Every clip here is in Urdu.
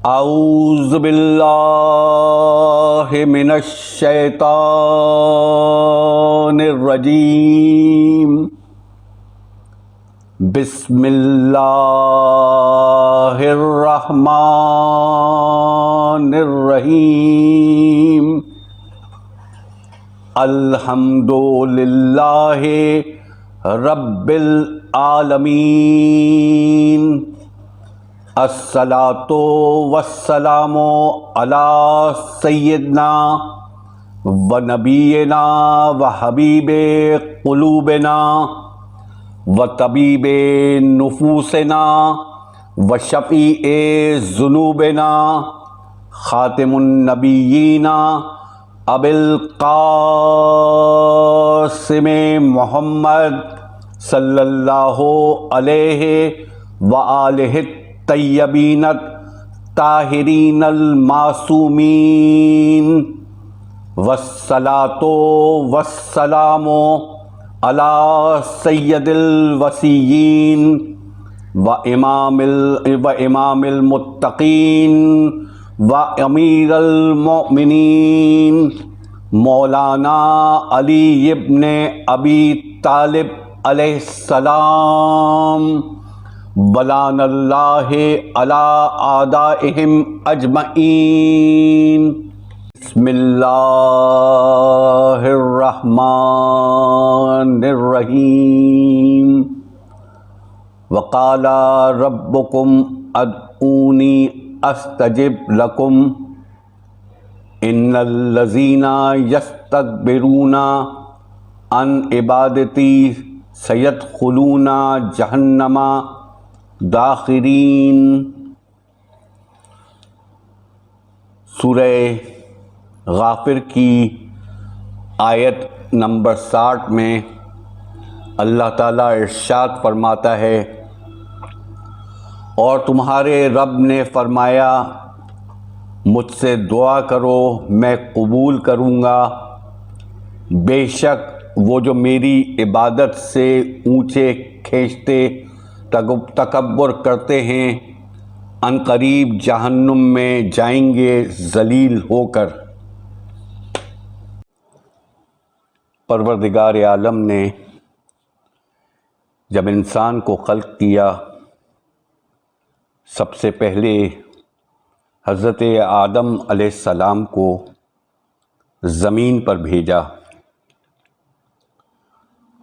اعوذ باللہ من الشیطان الرجیم بسم اللہ الرحمن الرحیم الحمد للہ رب العالمین الصلاۃ والسلام علی سیدنا و نبینا و حبیب قلوبنا و طبیب نفوسنا و شفیع ذنوبنا خاتم النبیین ابی القاسم محمد صلی اللہ علیہ وآلہ الطیبین الطاہرین المعصومین والصلاۃ والسلام علی سید الوصیین و امام المتقین و امیر المؤمنین مولانا علی ابن ابی طالب علیہ السلام ولعن اللہ علی اعدائہم اجمعین۔ بسم اللہ الرحمن الرحیم وقال ربکم ادعونی استجب لکم ان الذین یستکبرون عن عبادتی سیدخلون جہنم داخرین۔ سورہ غافر کی آیت نمبر 60 میں اللہ تعالیٰ ارشاد فرماتا ہے، اور تمہارے رب نے فرمایا مجھ سے دعا کرو میں قبول کروں گا، بے شک وہ جو میری عبادت سے اونچے کھینچتے تکبر کرتے ہیں ان قریب جہنم میں جائیں گے ذلیل ہو کر۔ پروردگار عالم نے جب انسان کو خلق کیا، سب سے پہلے حضرت آدم علیہ السلام کو زمین پر بھیجا،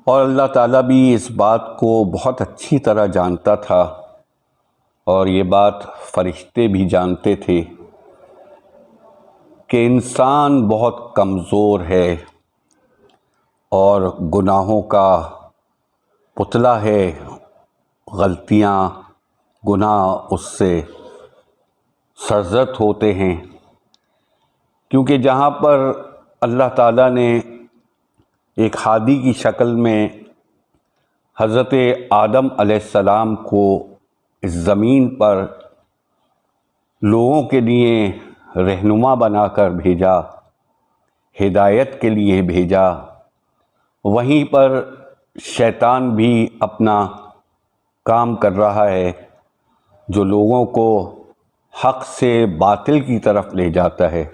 اور اللہ تعالیٰ بھی اس بات کو بہت اچھی طرح جانتا تھا، اور یہ بات فرشتے بھی جانتے تھے کہ انسان بہت کمزور ہے اور گناہوں کا پتلا ہے، غلطیاں گناہ اس سے سرزد ہوتے ہیں، کیونکہ جہاں پر اللہ تعالیٰ نے ایک ہادی کی شکل میں حضرت آدم علیہ السلام کو اس زمین پر لوگوں کے لیے رہنما بنا کر بھیجا، ہدایت کے لیے بھیجا، وہیں پر شیطان بھی اپنا کام کر رہا ہے، جو لوگوں کو حق سے باطل کی طرف لے جاتا ہے،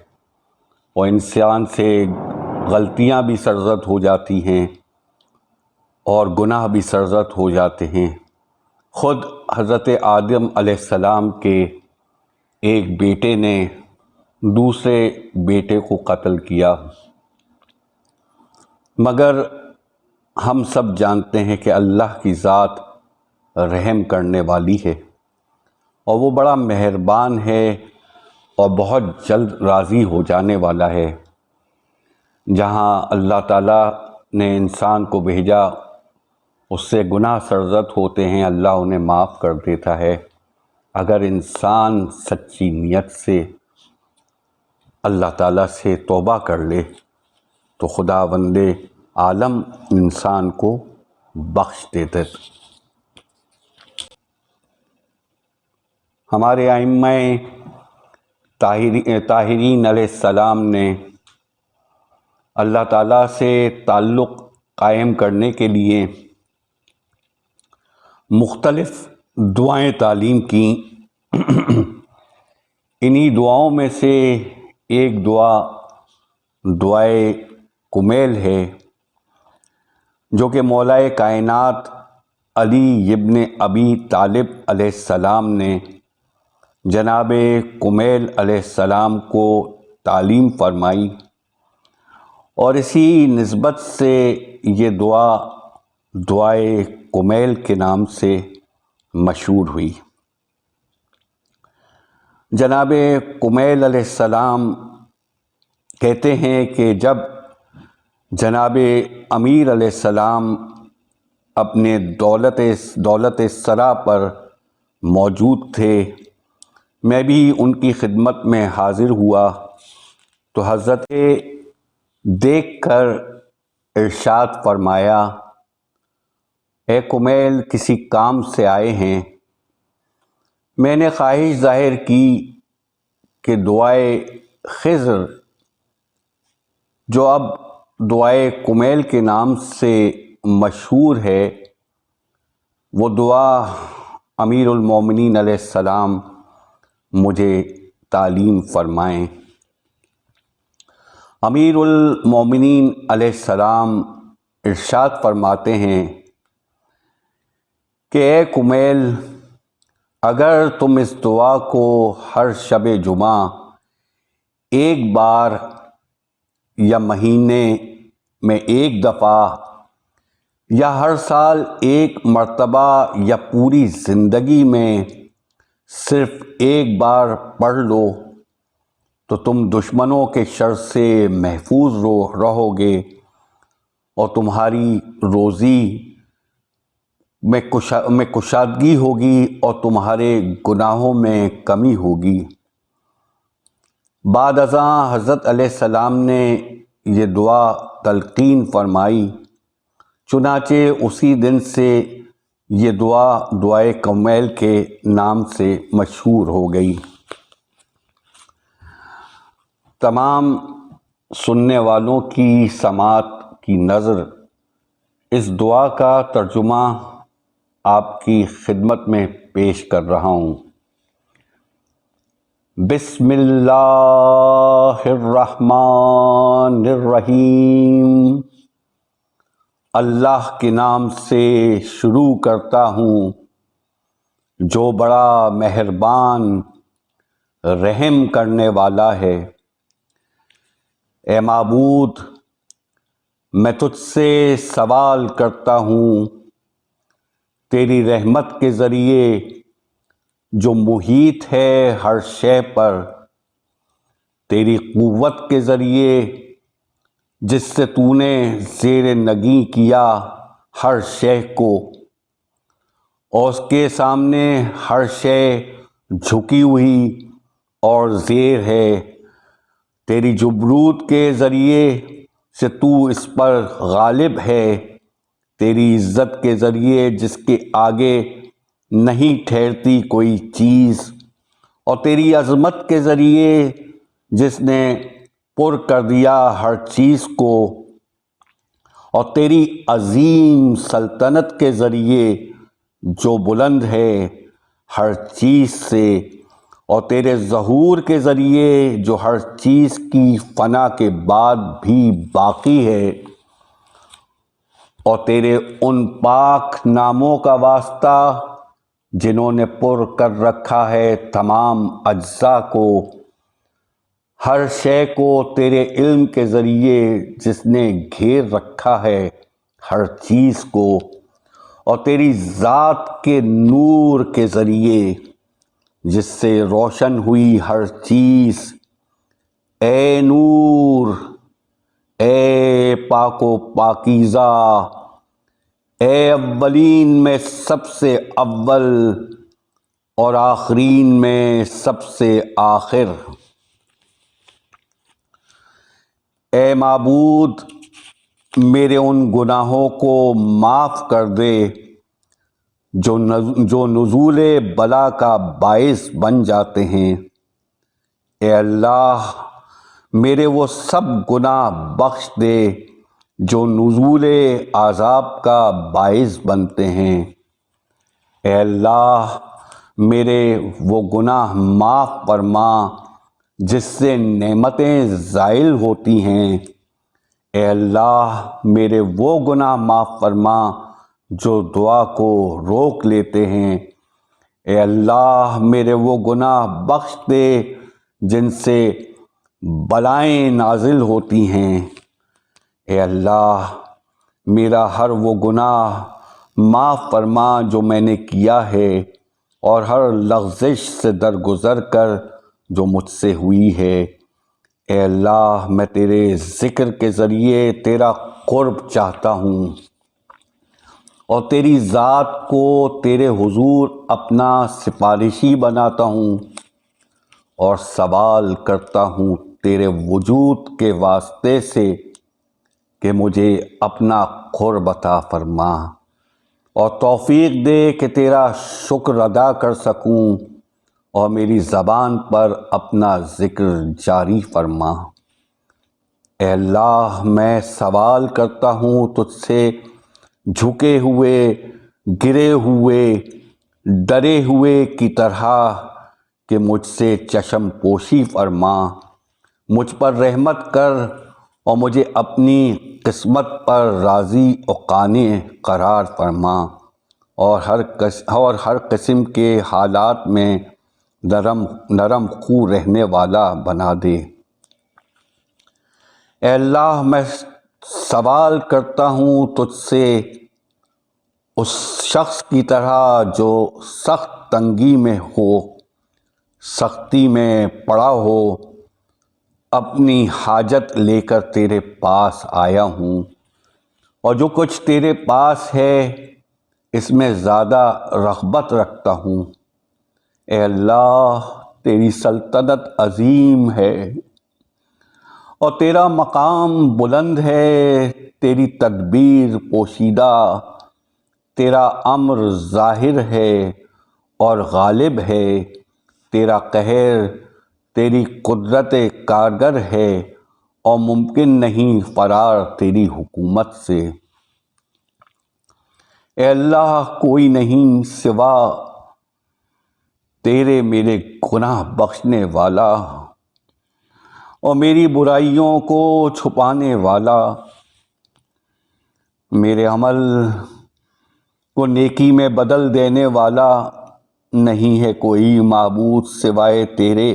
اور انسان سے غلطیاں بھی سرزد ہو جاتی ہیں اور گناہ بھی سرزد ہو جاتے ہیں۔ خود حضرت آدم علیہ السلام کے ایک بیٹے نے دوسرے بیٹے کو قتل کیا، مگر ہم سب جانتے ہیں کہ اللہ کی ذات رحم کرنے والی ہے، اور وہ بڑا مہربان ہے اور بہت جلد راضی ہو جانے والا ہے۔ جہاں اللہ تعالیٰ نے انسان کو بھیجا، اس سے گناہ سرزد ہوتے ہیں، اللہ انہیں معاف کر دیتا ہے، اگر انسان سچی نیت سے اللہ تعالیٰ سے توبہ کر لے تو خداوند عالم انسان کو بخش دیتے۔ ہمارے ائمہ طاہرین علیہ السلام نے اللہ تعالیٰ سے تعلق قائم کرنے کے لیے مختلف دعائیں تعلیم کی انہی دعاؤں میں سے ایک دعائے کمیل ہے، جو کہ مولا کائنات علی ابن ابی طالب علیہ السلام نے جناب کمیل علیہ السلام کو تعلیم فرمائی، اور اسی نسبت سے یہ دعائے کمیل کے نام سے مشہور ہوئی۔ جناب کمیل علیہ السلام کہتے ہیں کہ جب جناب امیر علیہ السلام اپنے دولت سرا پر موجود تھے، میں بھی ان کی خدمت میں حاضر ہوا تو حضرت دیکھ کر ارشاد فرمایا، اے کمیل کسی کام سے آئے ہیں؟ میں نے خواہش ظاہر کی کہ دعائے خضر، جو اب دعائے کمیل کے نام سے مشہور ہے، وہ دعا امیر المومنین علیہ السلام مجھے تعلیم فرمائیں۔ امیر المومنین علیہ السلام ارشاد فرماتے ہیں کہ اے کمیل، اگر تم اس دعا کو ہر شب جمعہ ایک بار یا مہینے میں ایک دفعہ یا ہر سال ایک مرتبہ یا پوری زندگی میں صرف ایک بار پڑھ لو تو تم دشمنوں کے شر سے محفوظ رہو گے، اور تمہاری روزی میں کشادگی ہوگی اور تمہارے گناہوں میں کمی ہوگی۔ بعد ازاں حضرت علیہ السلام نے یہ دعا تلقین فرمائی، چنانچہ اسی دن سے یہ دعائے کمیل کے نام سے مشہور ہو گئی۔ تمام سننے والوں کی سماعت کی نظر اس دعا کا ترجمہ آپ کی خدمت میں پیش کر رہا ہوں۔ بسم اللہ الرحمن الرحیم۔ اللہ کے نام سے شروع کرتا ہوں جو بڑا مہربان رحم کرنے والا ہے۔ اے معبود، میں تجھ سے سوال کرتا ہوں تیری رحمت کے ذریعے جو محیط ہے ہر شے پر، تیری قوت کے ذریعے جس سے تو نے زیر نگیں کیا ہر شے کو، اور اس کے سامنے ہر شے جھکی ہوئی اور زیر ہے، تیری جبروت کے ذریعے سے تو اس پر غالب ہے، تیری عزت کے ذریعے جس کے آگے نہیں ٹھہرتی کوئی چیز، اور تیری عظمت کے ذریعے جس نے پر کر دیا ہر چیز کو، اور تیری عظیم سلطنت کے ذریعے جو بلند ہے ہر چیز سے، اور تیرے ظہور کے ذریعے جو ہر چیز کی فنا کے بعد بھی باقی ہے، اور تیرے ان پاک ناموں کا واسطہ جنہوں نے پر کر رکھا ہے تمام اجزاء کو، ہر شے کو تیرے علم کے ذریعے جس نے گھیر رکھا ہے ہر چیز کو، اور تیری ذات کے نور کے ذریعے جس سے روشن ہوئی ہر چیز۔ اے نور، اے پاک و پاکیزہ، اے اولین میں سب سے اول اور آخرین میں سب سے آخر۔ اے معبود، میرے ان گناہوں کو معاف کر دے جو نزول بلا کا باعث بن جاتے ہیں۔ اے اللہ، میرے وہ سب گناہ بخش دے جو نزول عذاب کا باعث بنتے ہیں۔ اے اللہ، میرے وہ گناہ معاف فرما جس سے نعمتیں زائل ہوتی ہیں۔ اے اللہ میرے وہ گناہ معاف فرما جو دعا کو روک لیتے ہیں۔ اے اللہ میرے وہ گناہ بخش دے جن سے بلائیں نازل ہوتی ہیں۔ اے اللہ میرا ہر وہ گناہ معاف فرما جو میں نے کیا ہے، اور ہر لغزش سے درگزر کر جو مجھ سے ہوئی ہے۔ اے اللہ میں تیرے ذکر کے ذریعے تیرا قرب چاہتا ہوں، اور تیری ذات کو تیرے حضور اپنا سفارشی بناتا ہوں، اور سوال کرتا ہوں تیرے وجود کے واسطے سے کہ مجھے اپنا قرب عطا فرما، اور توفیق دے کہ تیرا شکر ادا کر سکوں، اور میری زبان پر اپنا ذکر جاری فرما۔ اے اللہ میں سوال کرتا ہوں تجھ سے جھکے ہوئے، گرے ہوئے، ڈرے ہوئے کی طرح کہ مجھ سے چشم پوشی فرما، مجھ پر رحمت کر اور مجھے اپنی قسمت پر راضی و قانع قرار فرما، اور ہر قسم کے حالات میں نرم خو رہنے والا بنا دے۔ اے اللہ میں سوال کرتا ہوں تجھ سے اس شخص کی طرح جو سخت تنگی میں ہو، سختی میں پڑا ہو، اپنی حاجت لے کر تیرے پاس آیا ہوں، اور جو کچھ تیرے پاس ہے اس میں زیادہ رغبت رکھتا ہوں۔ اے اللہ تیری سلطنت عظیم ہے، اور تیرا مقام بلند ہے، تیری تدبیر پوشیدہ، تیرا امر ظاہر ہے اور غالب ہے، تیرا قہر تیری قدرت کارگر ہے، اور ممکن نہیں فرار تیری حکومت سے۔ اے اللہ کوئی نہیں سوا تیرے میرے گناہ بخشنے والا، اور میری برائیوں کو چھپانے والا۔ میرے عمل کو نیکی میں بدل دینے والا نہیں ہے کوئی معبود سوائے تیرے۔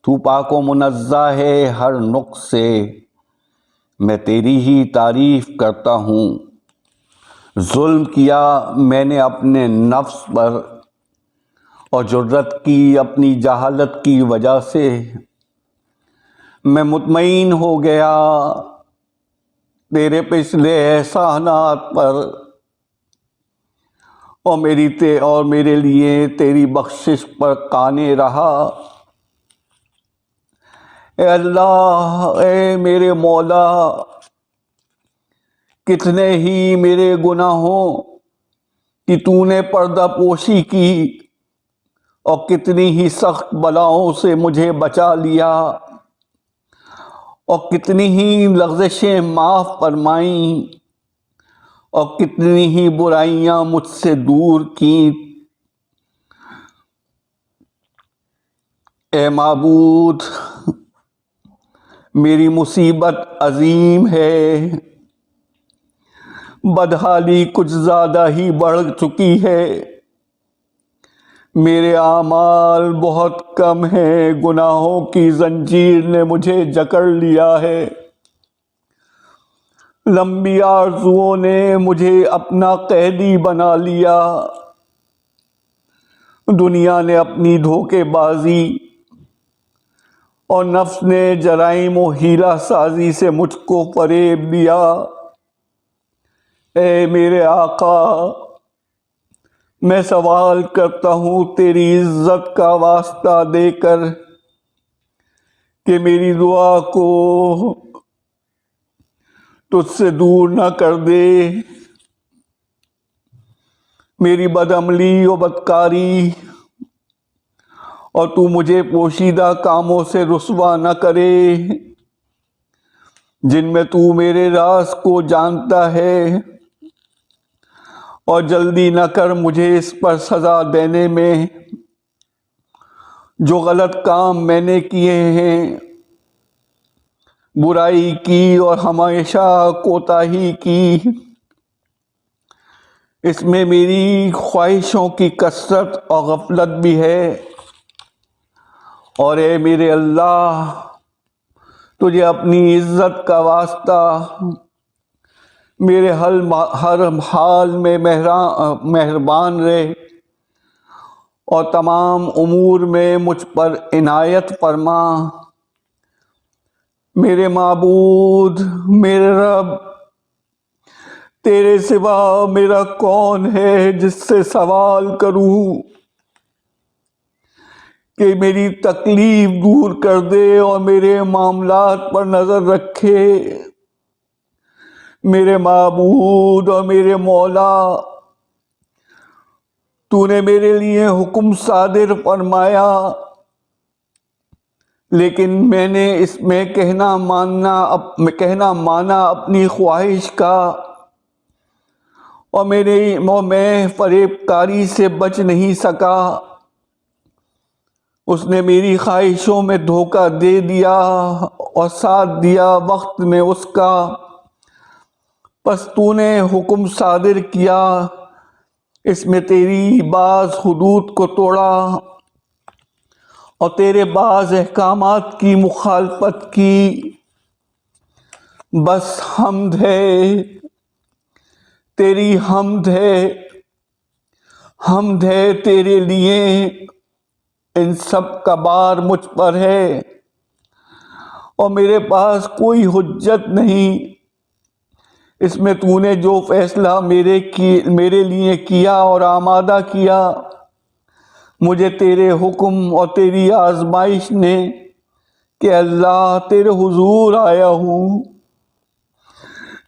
تو پاک و منزہ ہے ہر نقص سے، میں تیری ہی تعریف کرتا ہوں۔ ظلم کیا میں نے اپنے نفس پر، اور جرت کی اپنی جہالت کی وجہ سے۔ میں مطمئن ہو گیا تیرے پچھلے احسانات پر، اور میرے لیے تیری بخشش پر قانع رہا۔ اے اللہ اے میرے مولا، کتنے ہی میرے گناہوں کی تو نے پردہ پوشی کی، اور کتنی ہی سخت بلاؤں سے مجھے بچا لیا، اور کتنی ہی لغزشیں معاف فرمائیں، اور کتنی ہی برائیاں مجھ سے دور کیں۔ اے معبود میری مصیبت عظیم ہے، بدحالی کچھ زیادہ ہی بڑھ چکی ہے، میرے اعمال بہت کم ہیں، گناہوں کی زنجیر نے مجھے جکڑ لیا ہے، لمبی آرزوؤں نے مجھے اپنا قیدی بنا لیا، دنیا نے اپنی دھوکے بازی اور نفس نے جرائم و حیلہ سازی سے مجھ کو فریب دیا۔ اے میرے آقا میں سوال کرتا ہوں تیری عزت کا واسطہ دے کر کہ میری دعا کو تجھ سے دور نہ کر دے، میری بدعملی و بدکاری، اور تو مجھے پوشیدہ کاموں سے رسوا نہ کرے جن میں تو میرے راز کو جانتا ہے، اور جلدی نہ کر مجھے اس پر سزا دینے میں جو غلط کام میں نے کیے ہیں، برائی کی اور ہمیشہ کوتاہی کی، اس میں میری خواہشوں کی کثرت اور غفلت بھی ہے۔ اور اے میرے اللہ، تجھے اپنی عزت کا واسطہ میرے ہر حال میں مہربان رہے اور تمام امور میں مجھ پر عنایت فرما۔ میرے معبود، میرے رب، تیرے سوا میرا کون ہے جس سے سوال کروں کہ میری تکلیف دور کر دے اور میرے معاملات پر نظر رکھے۔ میرے معبود اور میرے مولا، تو نے میرے لیے حکم صادر فرمایا، لیکن میں نے اس میں کہنا مانا اپنی خواہش کا، اور میں فریب کاری سے بچ نہیں سکا۔ اس نے میری خواہشوں میں دھوکہ دے دیا اور ساتھ دیا وقت میں اس کا۔ پس تو نے حکم صادر کیا، اس میں تیری بعض حدود کو توڑا اور تیرے بعض احکامات کی مخالفت کی۔ بس حمد ہے، تیری حمد ہے تیرے لیے، ان سب کا بار مجھ پر ہے اور میرے پاس کوئی حجت نہیں۔ اس میں تو نے جو فیصلہ میرے لیے کیا اور آمادہ کیا، مجھے تیرے حکم اور تیری آزمائش نے کہ اللہ تیرے حضور آیا ہوں،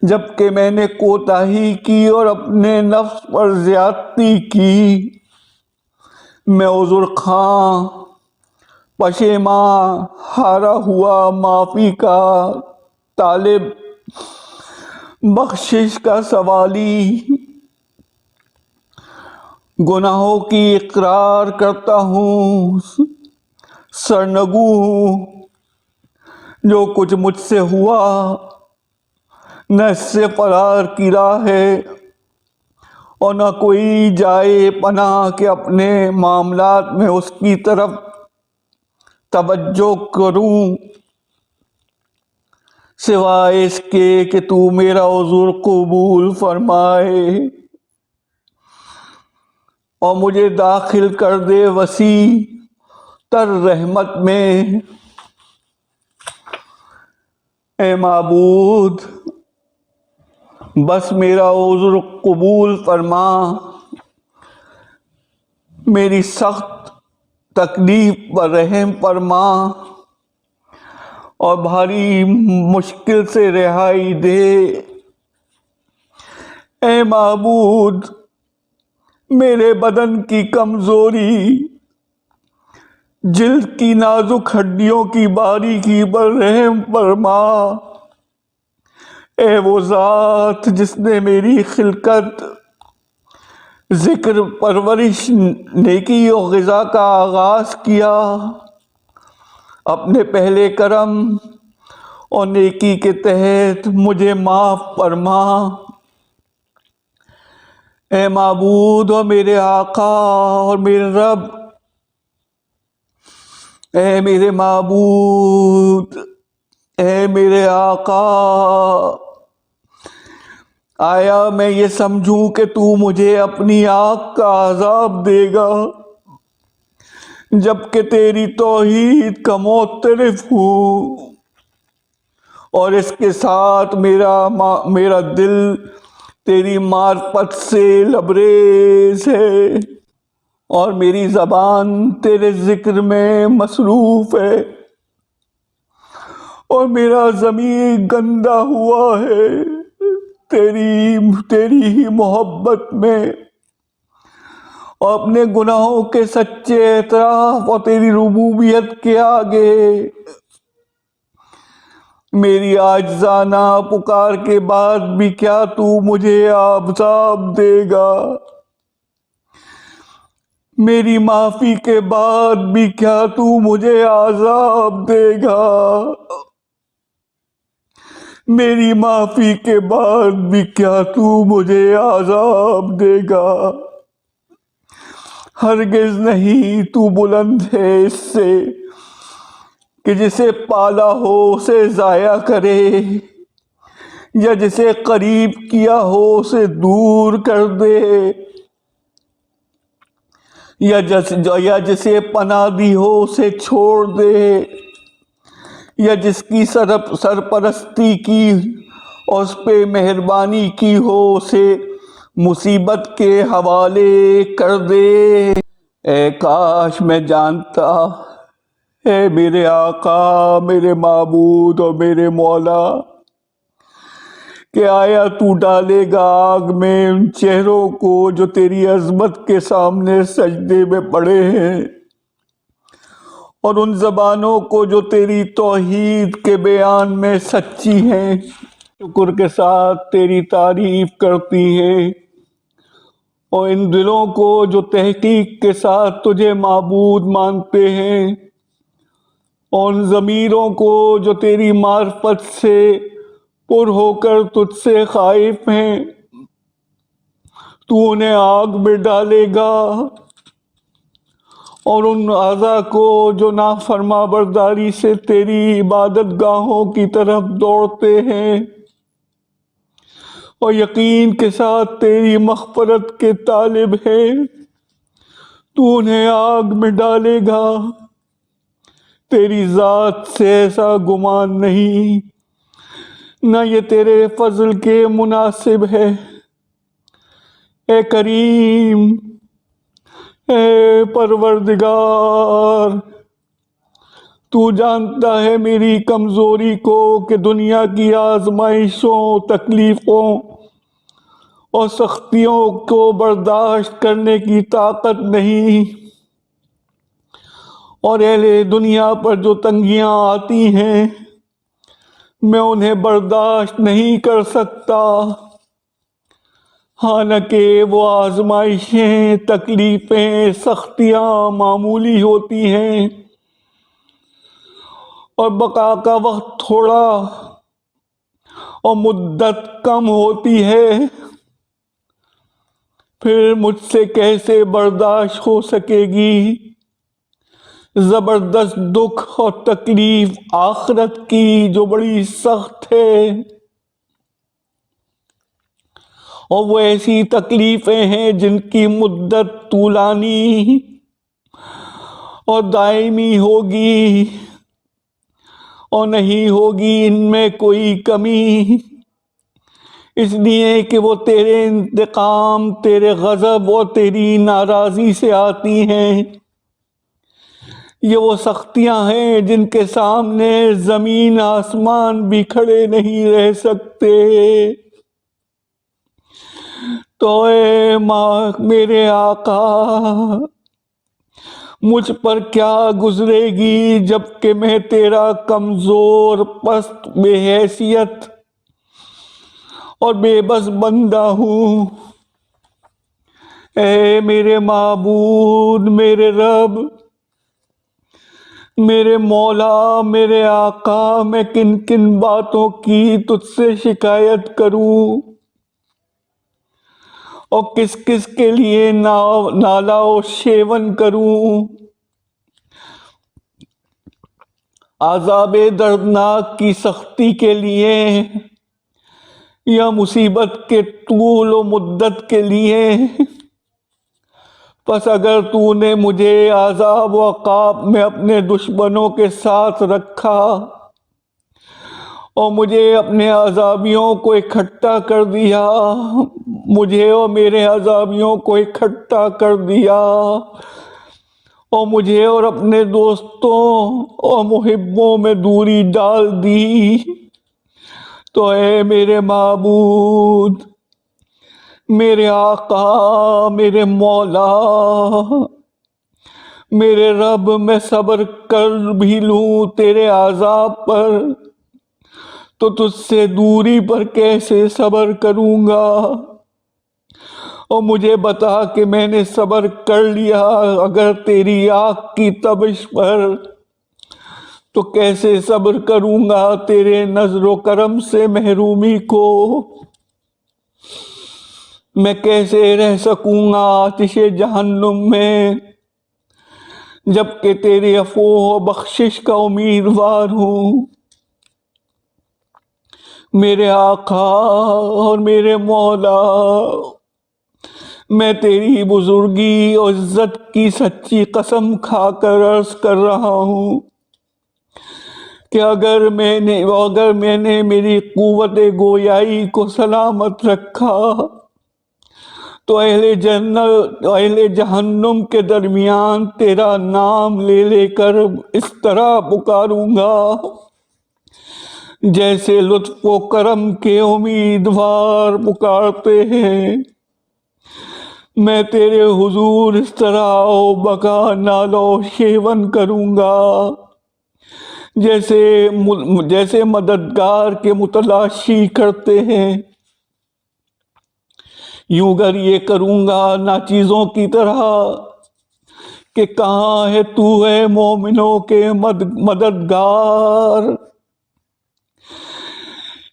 جبکہ میں نے کوتاہی کی اور اپنے نفس پر زیادتی کی۔ میں عذر خواں، پشیماں، ہارا ہوا، معافی کا طالب، بخشش کا سوالی، گناہوں کی اقرار کرتا ہوں، سرنگو ہوں۔ جو کچھ مجھ سے ہوا، نہ اس سے فرار کی راہ ہے اور نہ کوئی جائے پناہ کہ اپنے معاملات میں اس کی طرف توجہ کروں، سوائے اس کے کہ تو میرا عذر قبول فرمائے اور مجھے داخل کر دے وسیع تر رحمت میں۔ اے معبود، بس میرا عذر قبول فرما، میری سخت تکلیف پر رحم فرما اور بھاری مشکل سے رہائی دے۔ اے معبود، میرے بدن کی کمزوری، جلد کی نازک ہڈیوں کی باریکی پر رحم فرما۔ اے وہ ذات جس نے میری خلقت، ذکر، پرورش، نیکی اور غذا کا آغاز کیا، اپنے پہلے کرم اور نیکی کے تحت مجھے معاف فرما۔ اے معبود اور میرے آقا اور میرے رب، اے میرے معبود، اے میرے آقا، آیا میں یہ سمجھوں کہ تو مجھے اپنی آگ کا عذاب دے گا، جبکہ تیری توحید کا معترف ہوں اور اس کے ساتھ میرا دل تیری معرفت سے لبریز ہے اور میری زبان تیرے ذکر میں مصروف ہے اور میرا ضمیر گندا ہوا ہے تیری ہی محبت میں اور اپنے گناہوں کے سچے اعتراف اور تیری ربوبیت کے آگے۔ میری عاجزانہ پکار کے بعد بھی کیا تو مجھے عذاب دے گا؟ میری معافی کے بعد بھی کیا تو مجھے عذاب دے گا؟ میری معافی کے بعد بھی کیا تو مجھے عذاب دے گا؟ ہرگز نہیں تو بلند ہے اس سے کہ جسے پالا ہو اسے ضائع کرے، یا جسے قریب کیا ہو اسے دور کر دے، یا جسے پناہ دی ہو اسے چھوڑ دے، یا جس کی سرپرستی کی اور اس پہ مہربانی کی ہو اسے مصیبت کے حوالے کر دے۔ اے کاش میں جانتا، اے میرے آقا، میرے معبود اور میرے مولا، کہ آیا تو ڈالے گا آگ میں ان چہروں کو جو تیری عظمت کے سامنے سجدے میں پڑے ہیں، اور ان زبانوں کو جو تیری توحید کے بیان میں سچی ہیں، شکر کے ساتھ تیری تعریف کرتی ہیں، اور ان دلوں کو جو تحقیق کے ساتھ تجھے معبود مانتے ہیں، اور ان ضمیروں کو جو تیری معرفت سے پر ہو کر تجھ سے خائف ہیں، تو انہیں آگ میں ڈالے گا، اور ان اعضاء کو جو نافرما برداری سے تیری عبادت گاہوں کی طرف دوڑتے ہیں اور یقین کے ساتھ تیری مغفرت کے طالب ہیں، تو انہیں آگ میں ڈالے گا۔ تیری ذات سے ایسا گمان نہیں، نہ یہ تیرے فضل کے مناسب ہے۔ اے کریم، اے پروردگار، تو جانتا ہے میری کمزوری کو کہ دنیا کی آزمائشوں، تکلیفوں اور سختیوں کو برداشت کرنے کی طاقت نہیں، اور اہل دنیا پر جو تنگیاں آتی ہیں میں انہیں برداشت نہیں کر سکتا، حالانکہ وہ آزمائشیں، تکلیفیں، سختیاں معمولی ہوتی ہیں اور بقا کا وقت تھوڑا اور مدت کم ہوتی ہے، پھر مجھ سے کیسے برداشت ہو سکے گی زبردست دکھ اور تکلیف آخرت کی جو بڑی سخت ہے؟ اور وہ ایسی تکلیفیں ہیں جن کی مدت طولانی اور دائمی ہوگی، اور نہیں ہوگی ان میں کوئی کمی، اس لیے کہ وہ تیرے انتقام، تیرے غضب اور تیری ناراضی سے آتی ہیں۔ یہ وہ سختیاں ہیں جن کے سامنے زمین آسمان بھی کھڑے نہیں رہ سکتے۔ تو اے میرے آقا، مجھ پر کیا گزرے گی جبکہ میں تیرا کمزور، پست، بے حیثیت اور بے بس بندہ ہوں۔ اے میرے معبود، میرے رب، میرے مولا، میرے آقا، میں کن کن باتوں کی تجھ سے شکایت کروں اور کس کس کے لیے نالا و شیون کروں؟ عذاب دردناک کی سختی کے لیے یا مصیبت کے طول و مدت کے لیے؟ پس اگر تو نے مجھے عذاب و عقاب میں اپنے دشمنوں کے ساتھ رکھا اور مجھے اپنے عذابیوں کو اکٹھا کر دیا، مجھے اور میرے عذابیوں کو اکٹھا کر دیا، اور مجھے اور اپنے دوستوں اور محبوں میں دوری ڈال دی، تو اے میرے معبود، میرے آقا، میرے مولا، میرے رب، میں صبر کر بھی لوں تیرے عذاب پر تو تجھ سے دوری پر کیسے صبر کروں گا؟ اور مجھے بتا کہ میں نے صبر کر لیا اگر تیری آنکھ کی تبش پر، تو کیسے صبر کروں گا تیرے نظر و کرم سے محرومی کو؟ میں کیسے رہ سکوں گا آتش جہنم میں جبکہ تیرے عفو و بخشش کا امیدوار ہوں؟ میرے آقا اور میرے مولا، میں تیری بزرگی اور عزت کی سچی قسم کھا کر عرض کر رہا ہوں کہ اگر میں نے میری قوت گویائی کو سلامت رکھا تو اہل جہنم کے درمیان تیرا نام لے لے کر اس طرح پکاروں گا جیسے لطف و کرم کے امیدوار پکارتے ہیں۔ میں تیرے حضور اس طرح او بقا نالو شیون کروں گا جیسے مددگار کے متلاشی کرتے ہیں۔ یوں گر یہ کروں گا ناچیزوں کی طرح کہ کہاں ہے تو ہے مومنوں کے مددگار،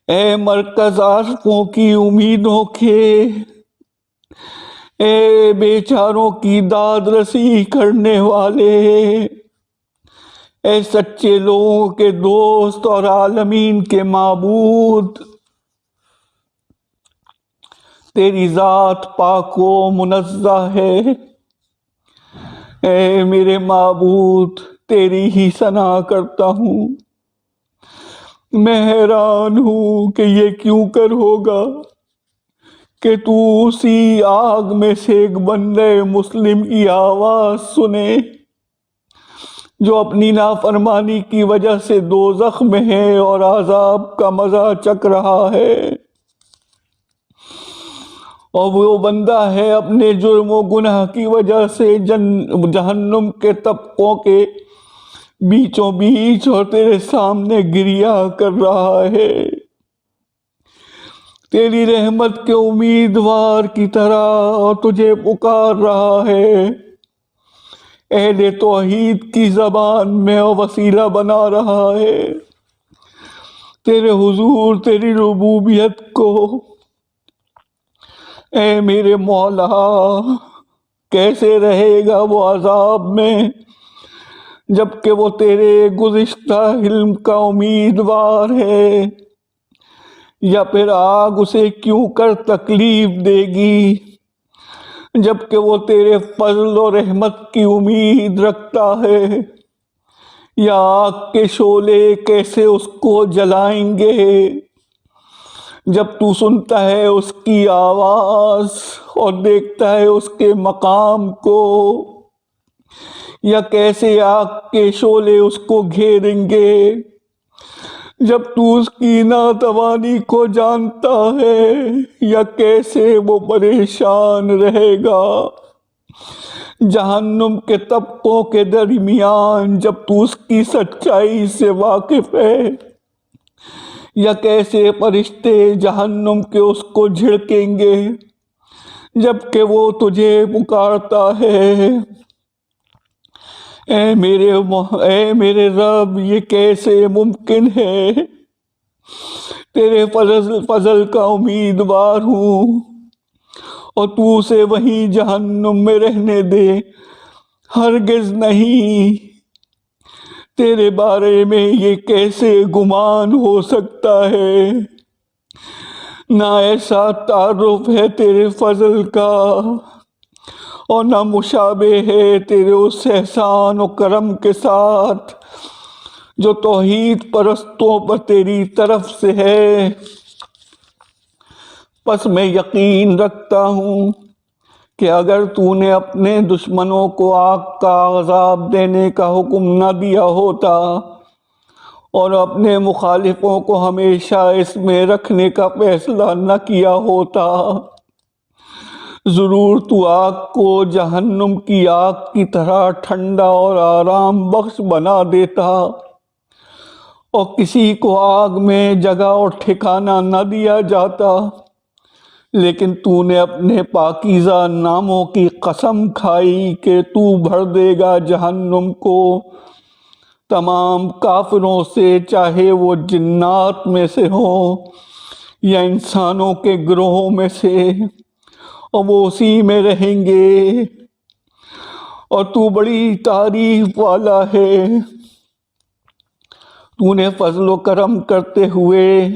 اے مرکز عارفوں کی امیدوں کے، اے بیچاروں کی داد رسی کرنے والے، اے سچے لوگوں کے دوست اور عالمین کے معبود، تیری ذات پاک و منزہ ہے۔ اے میرے معبود، تیری ہی ثنا کرتا ہوں۔ میں حیران ہوں کہ یہ کیوں کر ہوگا کہ تو اسی آگ میں سے ایک بندے مسلم کی آواز سنے جو اپنی نافرمانی کی وجہ سے دوزخ میں ہے اور عذاب کا مزہ چکھ رہا ہے، اور وہ بندہ ہے اپنے جرم و گناہ کی وجہ سے جہنم کے طبقوں کے بیچوں بیچ اور تیرے سامنے گریہ کر رہا ہے، تیری رحمت کے امیدوار کی طرح، اور تجھے پکار رہا ہے، اہل توحید کی زبان میں وسیلہ بنا رہا ہے تیرے حضور تیری ربوبیت کو۔ اے میرے مولا، کیسے رہے گا وہ عذاب میں جبکہ وہ تیرے گزشتہ علم کا امیدوار ہے؟ یا پھر آگ اسے کیوں کر تکلیف دے گی جبکہ وہ تیرے فضل و رحمت کی امید رکھتا ہے؟ یا آگ کے شعلے کیسے اس کو جلائیں گے جب تو سنتا ہے اس کی آواز اور دیکھتا ہے اس کے مقام کو؟ یا کیسے آگ کے شعلے اس کو گھیریں گے جب تو اس کی ناتوانی کو جانتا ہے؟ یا کیسے وہ پریشان رہے گا جہنم کے طبقوں کے درمیان جب تو اس کی سچائی سے واقف ہے؟ یا کیسے فرشتے جہنم کے اس کو جھڑکیں گے جبکہ وہ تجھے پکارتا ہے؟ اے میرے رب، یہ کیسے ممکن ہے؟ تیرے فضل کا امیدوار ہوں اور تو اسے وہیں جہنم میں رہنے دے، ہرگز نہیں۔ تیرے بارے میں یہ کیسے گمان ہو سکتا ہے؟ نہ ایسا تعارف ہے تیرے فضل کا اور نہ مشابہ ہے تیرے اس احسان و کرم کے ساتھ جو توحید پرستوں پر تیری طرف سے ہے۔ پس میں یقین رکھتا ہوں کہ اگر تو نے اپنے دشمنوں کو آگ کا عذاب دینے کا حکم نہ دیا ہوتا اور اپنے مخالفوں کو ہمیشہ اس میں رکھنے کا فیصلہ نہ کیا ہوتا، ضرور تو آگ کو جہنم کی آگ کی طرح ٹھنڈا اور آرام بخش بنا دیتا اور کسی کو آگ میں جگہ اور ٹھکانہ نہ دیا جاتا، لیکن تو نے اپنے پاکیزہ ناموں کی قسم کھائی کہ تو بھر دے گا جہنم کو تمام کافروں سے، چاہے وہ جنات میں سے ہوں یا انسانوں کے گروہوں میں سے، اور وہ اسی میں رہیں گے، اور تو بڑی تعریف والا ہے۔ تو نے فضل و کرم کرتے ہوئے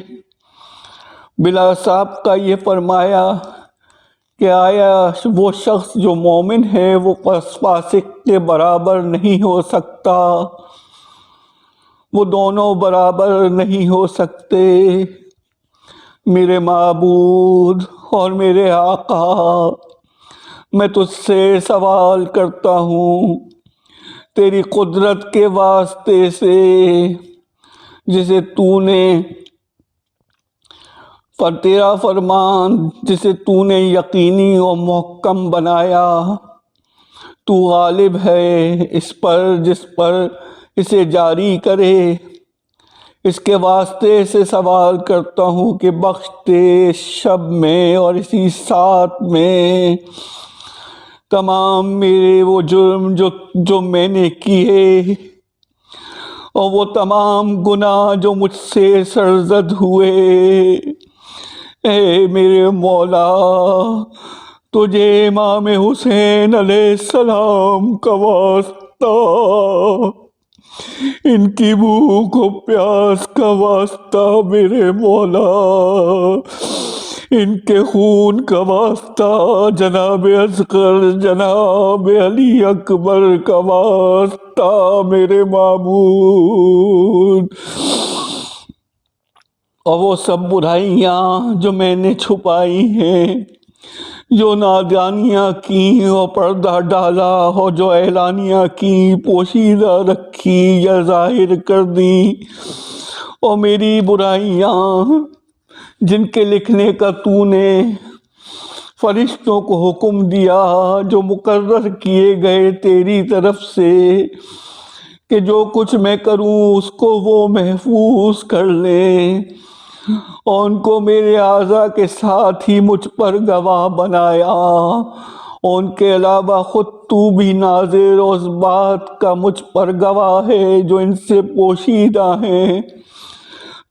بلا سابقہ یہ فرمایا کہ آیا وہ شخص جو مومن ہے وہ فاسق کے برابر نہیں ہو سکتا، وہ دونوں برابر نہیں ہو سکتے۔ میرے معبود اور میرے آقا، میں تجھ سے سوال کرتا ہوں تیری قدرت کے واسطے سے، جسے تو نے تیرا فرمان جسے تو نے یقینی اور محکم بنایا، تو غالب ہے اس پر جس پر اسے جاری کرے، اس کے واسطے سے سوال کرتا ہوں کہ بخش دے شب میں اور اسی ساتھ میں تمام میرے وہ جرم جو میں نے کیے، اور وہ تمام گناہ جو مجھ سے سرزد ہوئے۔ اے میرے مولا، تجھے امام حسین علیہ السلام کا واسطہ، ان کی بھوک و پیاس کا واسطہ میرے مولا، ان کے خون کا واسطہ جناب اصغر جناب علی اکبر کا واسطہ میرے معبود، اور وہ سب برائیاں جو میں نے چھپائی ہیں، جو نادانیاں کی اور پردہ ڈالا، اور جو اعلانیہ کی، پوشیدہ رکھی یا ظاہر کر دی، اور میری برائیاں جن کے لکھنے کا تو نے فرشتوں کو حکم دیا، جو مقرر کیے گئے تیری طرف سے کہ جو کچھ میں کروں اس کو وہ محفوظ کر لیں، اور ان کو میرے اعضاء کے ساتھ ہی مجھ پر گواہ بنایا، اور ان کے علاوہ خود تو بھی ناظر اس بات کا مجھ پر گواہ ہے جو ان سے پوشیدہ ہیں۔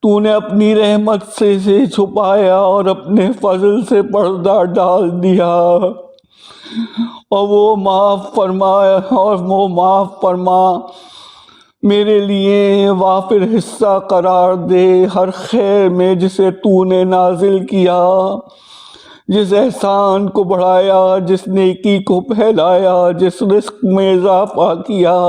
تو نے اپنی رحمت سے اسے چھپایا اور اپنے فضل سے پردہ ڈال دیا، اور وہ معاف فرما میرے لیے وافر حصہ قرار دے ہر خیر میں جسے تو نے نازل کیا، جس احسان کو بڑھایا، جس نیکی کو پھیلایا، جس رزق میں اضافہ کیا،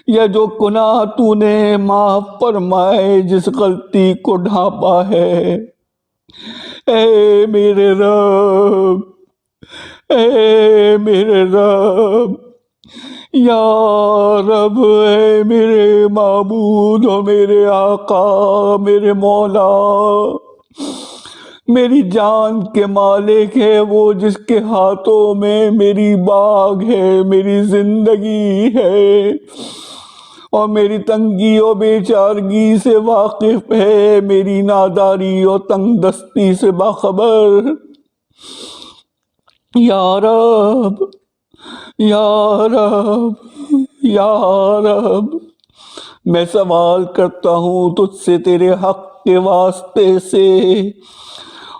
یا جو گناہ تو نے معاف فرمائے، جس غلطی کو ڈھانپا ہے۔ اے میرے رب، اے میرے رب، یا رب، اے میرے معبود اور میرے آقا، میرے مولا، میری جان کے مالک ہے وہ جس کے ہاتھوں میں میری باغ ہے، میری زندگی ہے، اور میری تنگی و بیچارگی سے واقف ہے، میری ناداری و تنگ دستی سے باخبر۔ یا رب، یا رب، یا رب، میں سوال کرتا ہوں تجھ سے تیرے حق کے واسطے سے،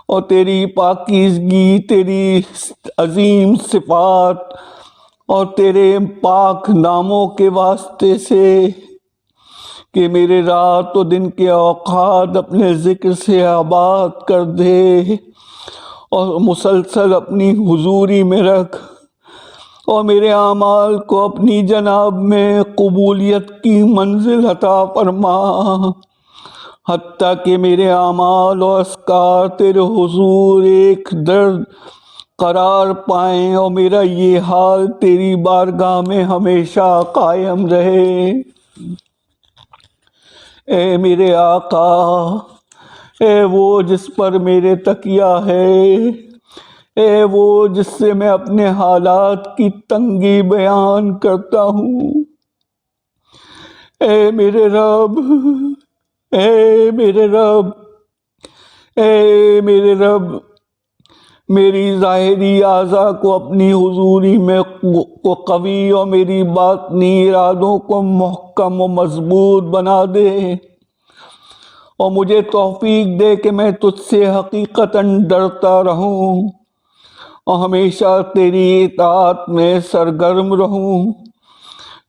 اور تیری پاکیزگی، تیری عظیم صفات اور تیرے پاک ناموں کے واسطے سے، کہ میرے رات و دن کے اوقات اپنے ذکر سے آباد کر دے، اور مسلسل اپنی حضوری میں رکھ، اور میرے اعمال کو اپنی جناب میں قبولیت کی منزل عطا فرما، حتیٰ کہ میرے اعمال و اذکار تیرے حضور ایک درد قرار پائیں، اور میرا یہ حال تیری بارگاہ میں ہمیشہ قائم رہے۔ اے میرے آقا، اے وہ جس پر میرے تکیہ ہے، اے وہ جس سے میں اپنے حالات کی تنگی بیان کرتا ہوں، اے میرے رب، اے میرے رب، اے میرے رب، میری ظاہری اعضاء کو اپنی حضوری میں کو قوی اور میری باطنی ارادوں کو محکم و مضبوط بنا دے، اور مجھے توفیق دے کہ میں تجھ سے حقیقتاً ڈرتا رہوں اور ہمیشہ تیری اطاعت میں سرگرم رہوں،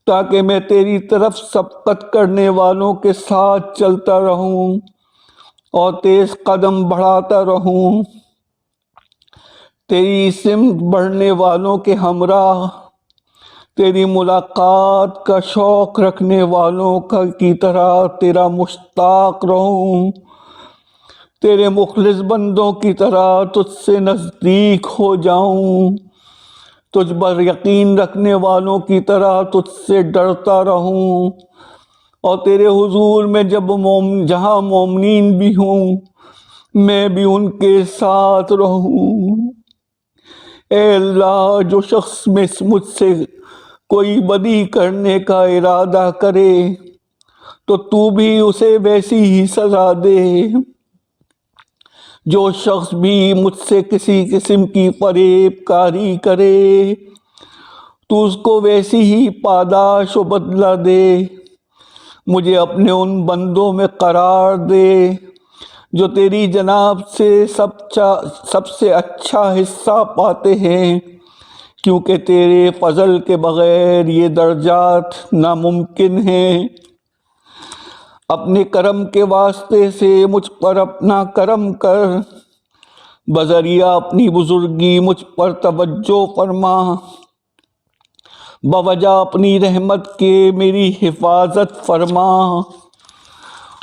تاکہ میں تیری طرف سبقت کرنے والوں کے ساتھ چلتا رہوں اور تیز قدم بڑھاتا رہوں، تیری سمت بڑھنے والوں کے ہمراہ، تیری ملاقات کا شوق رکھنے والوں کی طرح تیرا مشتاق رہوں، تیرے مخلص بندوں کی طرح تجھ سے نزدیک ہو جاؤں، تجھ پر یقین رکھنے والوں کی طرح تجھ سے ڈرتا رہوں، اور تیرے حضور میں جہاں مومنین بھی ہوں میں بھی ان کے ساتھ رہوں۔ اے اللہ، جو شخص مجھ سے کوئی بدی کرنے کا ارادہ کرے تو بھی اسے ویسی ہی سزا دے، جو شخص بھی مجھ سے کسی قسم کی فریب کاری کرے تو اس کو ویسی ہی پاداش و بدلہ دے، مجھے اپنے ان بندوں میں قرار دے جو تیری جناب سے سب سے اچھا حصہ پاتے ہیں، کیونکہ تیرے فضل کے بغیر یہ درجات ناممکن ہیں۔ اپنے کرم کے واسطے سے مجھ پر اپنا کرم کر، بذریعہ اپنی بزرگی مجھ پر توجہ فرما، بوجہ اپنی رحمت کے میری حفاظت فرما،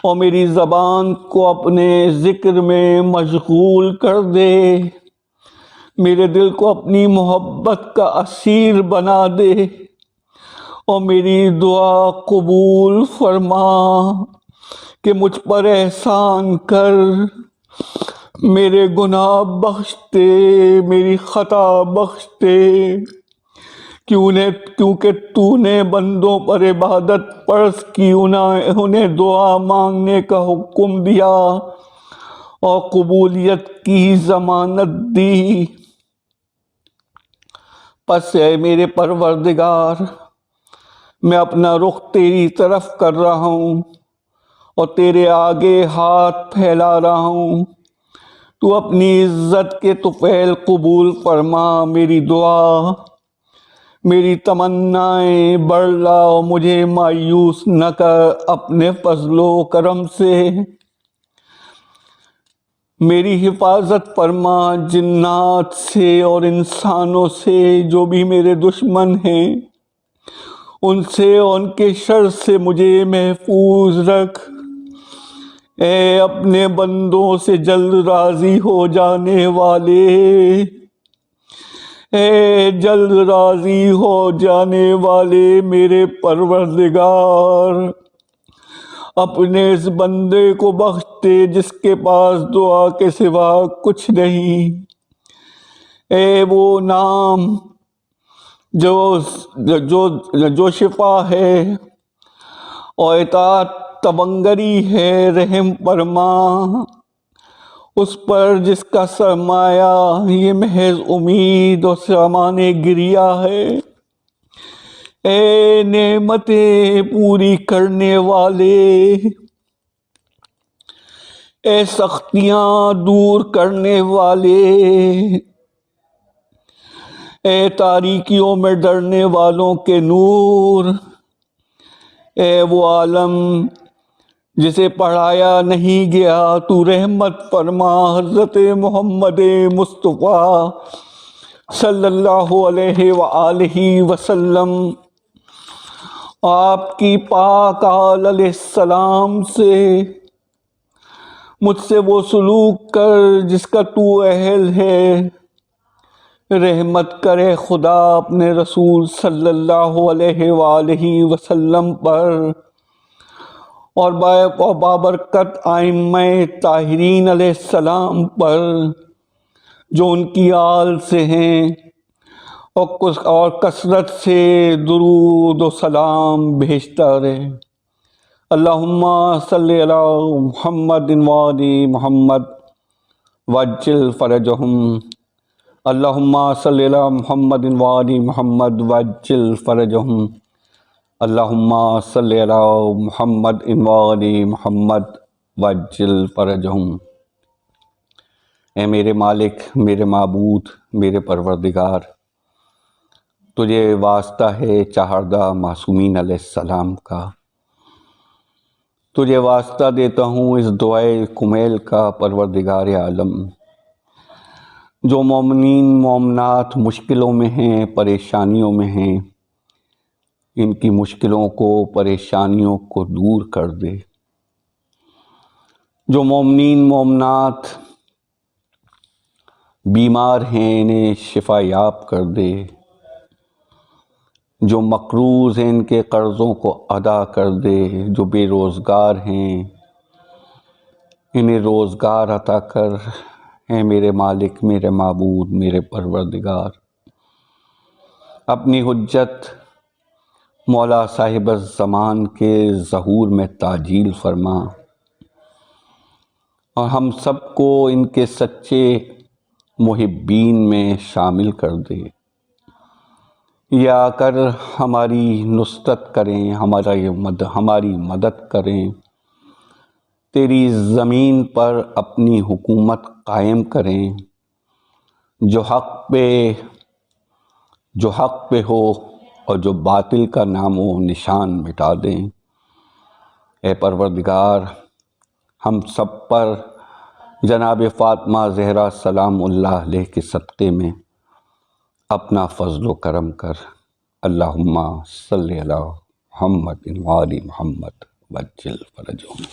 اور میری زبان کو اپنے ذکر میں مشغول کر دے، میرے دل کو اپنی محبت کا اسیر بنا دے، اور میری دعا قبول فرما کہ مجھ پر احسان کر، میرے گناہ بخش دے، میری خطا بخش دے، کیونکہ تو نے بندوں پر عبادت فرض کی، انہیں دعا مانگنے کا حکم دیا اور قبولیت کی ضمانت دی۔ پس اے میرے پروردگار، میں اپنا رخ تیری طرف کر رہا ہوں اور تیرے آگے ہاتھ پھیلا رہا ہوں، تو اپنی عزت کے طفیل قبول فرما، میری دعا، میری تمنائیں بڑھلا اور مجھے مایوس نہ کر اپنے فضل و کرم سے، میری حفاظت فرما جنات سے اور انسانوں سے جو بھی میرے دشمن ہیں، ان سے اور ان کے شر سے مجھے محفوظ رکھ۔ اے اپنے بندوں سے جلد راضی ہو جانے والے، اے جلد راضی ہو جانے والے میرے پروردگار، اپنے اس بندے کو بخش دے جس کے پاس دعا کے سوا کچھ نہیں۔ اے وہ نام جو شفا ہے اور اطاعت تبنگری ہے، رحم فرما اس پر جس کا سرمایہ یہ محض امید اور سامان گریہ ہے۔ اے نعمتیں پوری کرنے والے، اے سختیاں دور کرنے والے، اے تاریکیوں میں ڈرنے والوں کے نور، اے وہ عالم جسے پڑھایا نہیں گیا، تو رحمت فرما حضرت محمد مصطفیٰ صلی اللہ علیہ وآلہ وسلم، آپ کی پاک آل علیہ السلام سے مجھ سے وہ سلوک کر جس کا تو اہل ہے۔ رحمت کرے خدا اپنے رسول صلی اللہ علیہ وآلہ وسلم پر اور بابرکت ائمہ طاہرین علیہ السلام پر جو ان کی آل سے ہیں، اور کثرت سے درود و سلام بھیجتا رہے۔ اللہم صلی علی محمد وآل محمد وعجل فرجہم، اللہم صلی علی محمد وآل محمد وعجل فرجہم، اللہم صلی علی محمد وآل محمد وعجل فرجہم۔ اے میرے مالک، میرے معبود، میرے پروردگار، تجھے واسطہ ہے چہاردہ معصومین علیہ السلام کا، تجھے واسطہ دیتا ہوں اس دعائے کمیل کا پروردگار عالم۔ جو مومنین مومنات مشکلوں میں ہیں، پریشانیوں میں ہیں، ان کی مشکلوں کو، پریشانیوں کو دور کر دے۔ جو مومنین مومنات بیمار ہیں، انہیں شفا یاب کر دے۔ جو مقروض ہیں، ان کے قرضوں کو ادا کر دے۔ جو بے روزگار ہیں، انہیں روزگار عطا کر۔ اے میرے مالک، میرے معبود، میرے پروردگار، اپنی حجت مولا صاحب الزمان کے ظہور میں تعجیل فرما، اور ہم سب کو ان کے سچے محبین میں شامل کر دے۔ یہ آ کر ہماری نصرت کریں، ہماری مدد کریں، تیری زمین پر اپنی حکومت قائم کریں، جو حق پہ ہو اور جو باطل کا نام و نشان مٹا دیں۔ اے پروردگار، ہم سب پر جناب فاطمہ زہرا سلام اللہ علیہ کے صدقے میں اپنا فضل و کرم کر۔ اللہم صلی علی محمد وآل محمد وعجل فرجہم۔